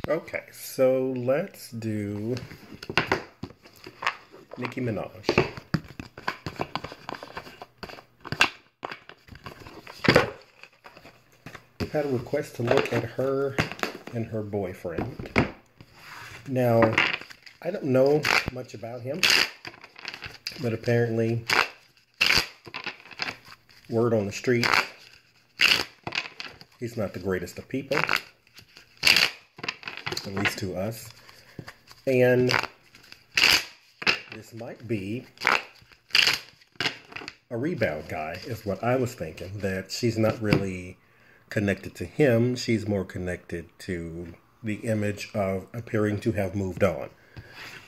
Okay, so let's do Nicki Minaj. I've had a request to look at her and her boyfriend. Now, I don't know much about him, but apparently, word on the street, he's not the greatest of people, at least to us. And this might be a rebound guy, is what I was thinking. That she's not really connected to him. She's more connected to the image of appearing to have moved on.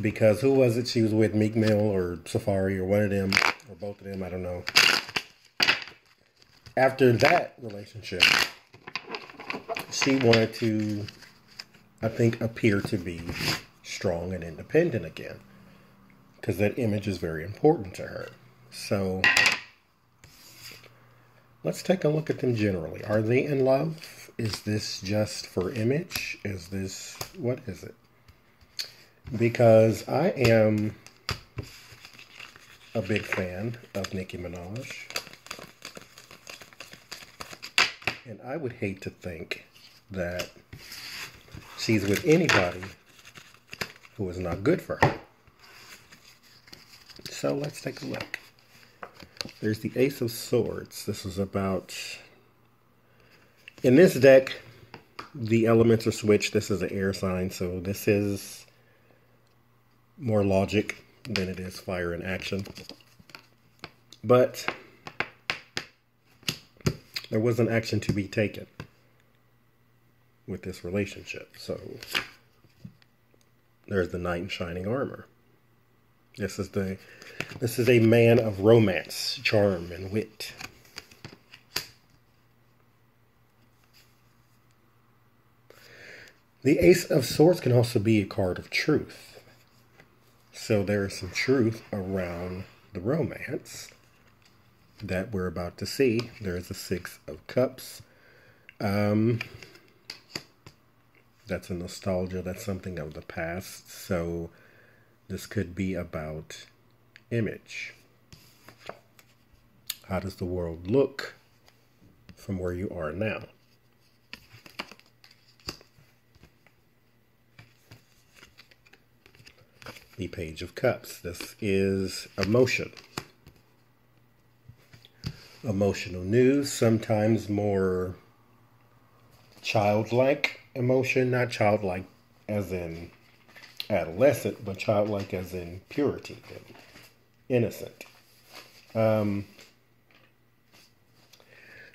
Because who was it she was with? Meek Mill or Safari or one of them, or both of them, I don't know. After that relationship, she wanted to, I think, appear to be strong and independent again. Because that image is very important to her. So, let's take a look at them generally. Are they in love? Is this just for image? Is this, what is it? Because I am a big fan of Nicki Minaj. And I would hate to think that she's with anybody who is not good for her. So let's take a look. There's the Ace of Swords. This is about... In this deck, the elements are switched. This is an air sign, so this is more logic than it is fire and action. But there was an action to be taken with this relationship. So there's the knight in shining armor. This is a man of romance, charm, and wit. The Ace of Swords can also be a card of truth. So there is some truth around the romance that we're about to see. There is a Six of Cups. That's a nostalgia. That's something of the past. So this could be about image. How does the world look from where you are now? The Page of Cups. This is emotion. Emotional news, sometimes more childlike emotion, not childlike as in adolescent, but childlike as in purity and innocent.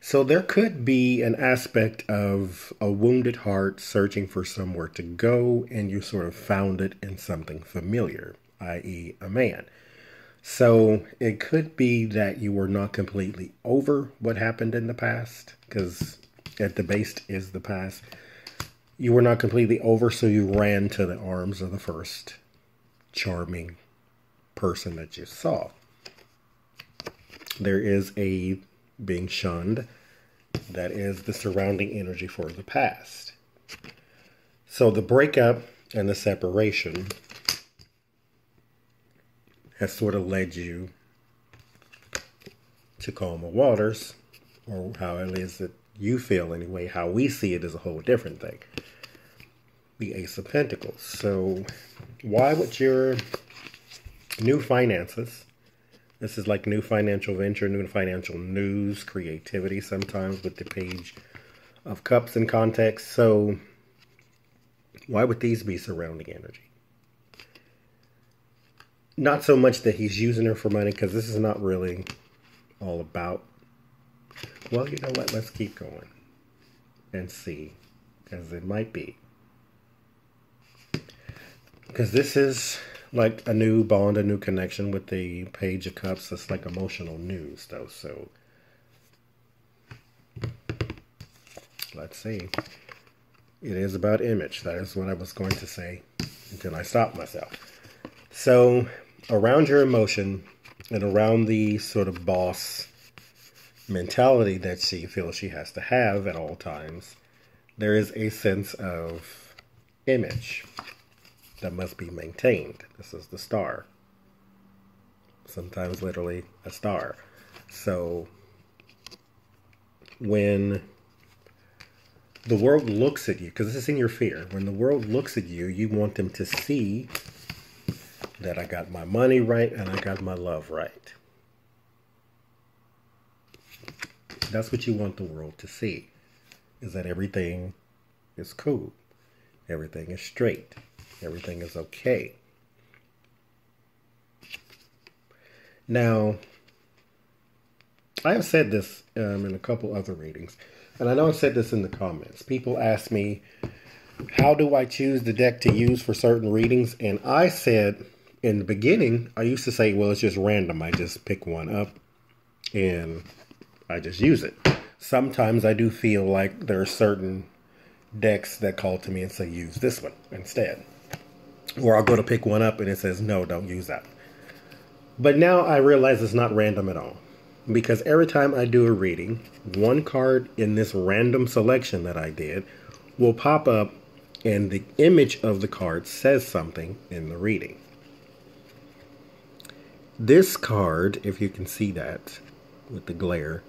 So there could be an aspect of a wounded heart searching for somewhere to go, and you sort of found it in something familiar, i.e. a man. So it could be that you were not completely over what happened in the past, because at the base is the past. You were not completely over, so you ran to the arms of the first charming person that you saw. There is a being shunned. That is the surrounding energy for the past. So the breakup and the separation has sort of led you to calmer waters, or how it is that you feel anyway. How we see it is a whole different thing. The Ace of Pentacles. So why would your new finances, this is like new financial venture, new financial news, creativity sometimes with the Page of Cups in context. So why would these be surrounding energy? Not so much that he's using her for money, because this is not really all about... Well, you know what? Let's keep going and see, because it might be. Because this is like a new bond, a new connection with the Page of Cups. That's like emotional news, though. So let's see. It is about image. That is what I was going to say until I stopped myself. So around your emotion and around the sort of boss mentality that she feels she has to have at all times, there is a sense of image that must be maintained. This is the star. Sometimes literally a star. So when the world looks at you, because this is in your fear, when the world looks at you, you want them to see that I got my money right and I got my love right. That's what you want the world to see, is that everything is cool. Everything is straight. Everything is okay. Now, I have said this in a couple other readings, and I know I've said this in the comments. People ask me, how do I choose the deck to use for certain readings? And I said, in the beginning, I used to say, well, it's just random. I just pick one up and I just use it. Sometimes I do feel like there are certain decks that call to me and say, use this one instead. Or I'll go to pick one up and it says, no, don't use that. But now I realize it's not random at all. Because every time I do a reading, one card in this random selection that I did will pop up and the image of the card says something in the reading. This card, if you can see that with the glare,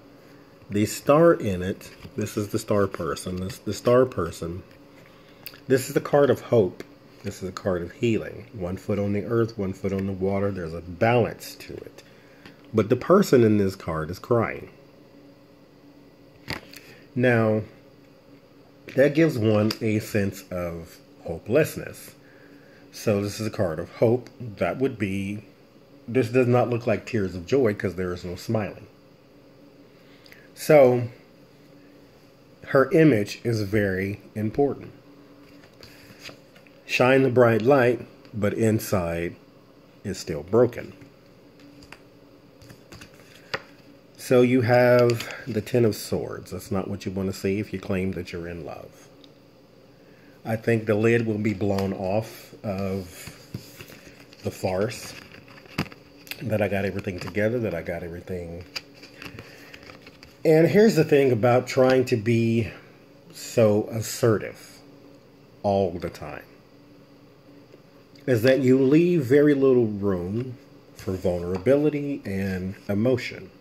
the star in it, this is the star person, the star person. This is the card of hope. This is a card of healing. 1 foot on the earth, 1 foot on the water. There's a balance to it. But the person in this card is crying. Now, that gives one a sense of hopelessness. So this is a card of hope. That would be, this does not look like tears of joy because there is no smiling. So, her image is very important. Shine the bright light, but inside is still broken. So you have the Ten of Swords. That's not what you want to see if you claim that you're in love. I think the lid will be blown off of the farce. That I got everything together, that I got everything. And here's the thing about trying to be so assertive all the time, is that you leave very little room for vulnerability and emotion.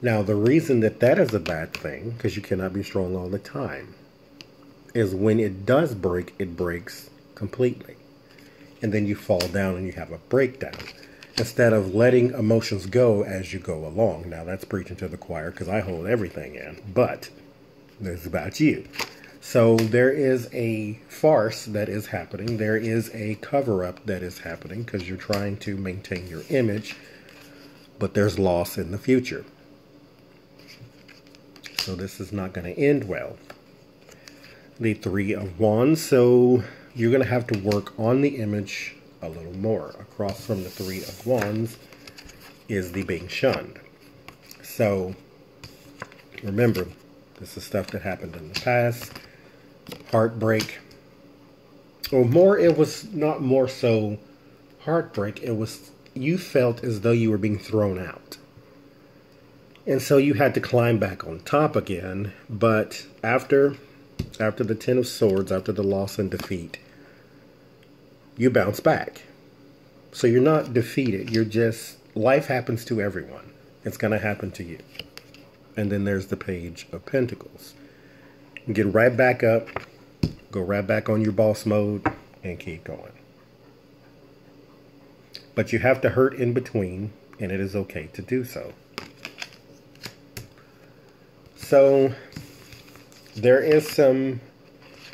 Now, the reason that that is a bad thing, because you cannot be strong all the time, is when it does break, it breaks completely. And then you fall down and you have a breakdown. Instead of letting emotions go as you go along. Now, that's preaching to the choir because I hold everything in. But this is about you. So there is a farce that is happening. There is a cover-up that is happening because you're trying to maintain your image. But there's loss in the future. So this is not going to end well. The Three of Wands. So you're going to have to work on the image a little more. Across from the Three of Wands is the being shunned. So remember, this is stuff that happened in the past. Heartbreak. Or more, it was not more so heartbreak. It was, you felt as though you were being thrown out. And so you had to climb back on top again. But after the Ten of Swords, after the loss and defeat, you bounce back. So you're not defeated. You're just, life happens to everyone. It's going to happen to you. And then there's the Page of Pentacles. Get right back up. Go right back on your boss mode and keep going. But you have to hurt in between, and it is okay to do so. So there is some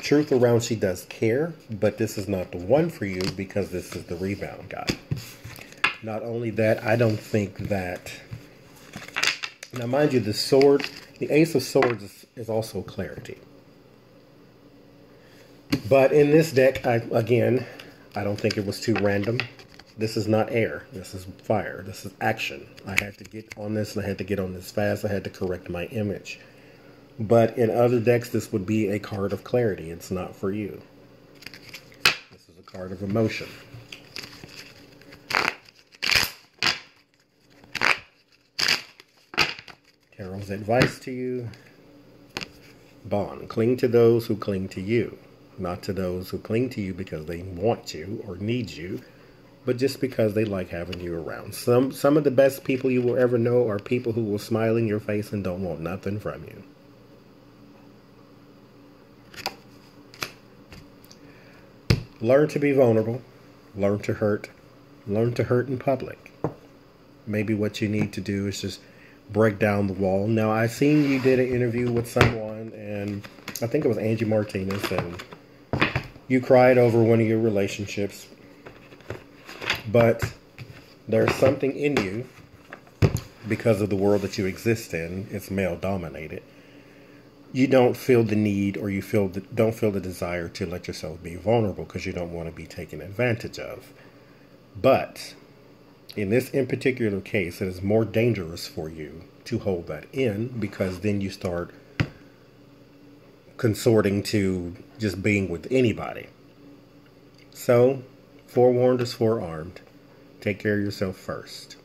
truth around she does care, but this is not the one for you because this is the rebound guy. Not only that, I don't think that... Now, mind you, the sword, the Ace of Swords is also clarity. But in this deck, I don't think it was too random. This is not air. This is fire. This is action. I had to get on this, and I had to get on this fast. I had to correct my image. But in other decks, this would be a card of clarity. It's not for you. This is a card of emotion. Tarot's advice to you: bond. Cling to those who cling to you. not to those who cling to you because they want you or need you, but just because they like having you around. Some of the best people you will ever know are people who will smile in your face and don't want nothing from you. Learn to be vulnerable. Learn to hurt. Learn to hurt in public. Maybe what you need to do is just break down the wall. Now, I seen you did an interview with someone, and I think it was Angie Martinez, and you cried over one of your relationships. But there's something in you, because of the world that you exist in, it's male dominated. You don't feel the need, or you don't feel the desire to let yourself be vulnerable because you don't want to be taken advantage of. But in this in particular case, it is more dangerous for you to hold that in, because then you start consorting to just being with anybody. So, forewarned is forearmed. Take care of yourself first.